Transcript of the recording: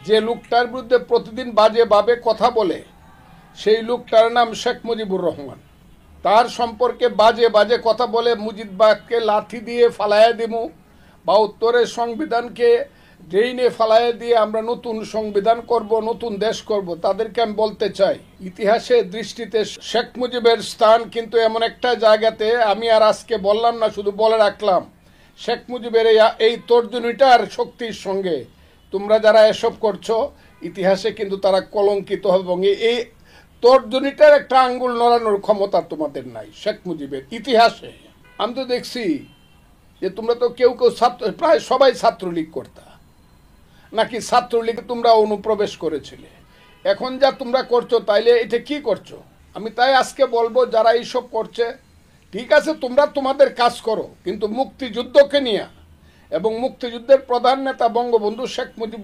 যে লোকটার বিরুদ্ধে প্রতিদিন বাজেভাবে কথা বলে সেই লোকটার নাম শেখ মুজিবুর রহমান। তার সম্পর্কে বাজে বাজে কথা বলে মুজিববাদকে লাথি দিয়ে ফালাইয়া দিমু বা উত্তরের সংবিধানকে ড্রেইনে ফালাইয়া দিয়ে আমরা নতুন সংবিধান করব, নতুন দেশ করব, তাদেরকে আমি বলতে চাই ইতিহাসের দৃষ্টিতে শেখ মুজিবের স্থান কিন্তু এমন একটা জায়গাতে, আমি আর আজকে বললাম না, শুধু বলে রাখলাম, শেখ মুজিবের এই তর্জনীটার শক্তির সঙ্গে তোমরা যারা এসব করছো ইতিহাসে কিন্তু তারা কলঙ্কিত হবে এবং এই তর্জনীটার একটা আঙ্গুল নড়ানোর ক্ষমতা তোমাদের নাই শেখ মুজিবের ইতিহাসে। আমি তো দেখছি যে তোমরা তো কেউ কেউ ছাত্র, প্রায় সবাই ছাত্রলীগ করতা, নাকি ছাত্রলীগে তোমরা অনুপ্রবেশ করেছিলে। এখন যা তোমরা করছো তাইলে এটা কি করছো? আমি তাই আজকে বলবো যারা এইসব করছে, ঠিক আছে তোমরা তোমাদের কাজ করো, কিন্তু মুক্তিযুদ্ধকে নিয়ে এবং মুক্তিযুদ্ধের প্রধান নেতা বঙ্গবন্ধু শেখ মুজিব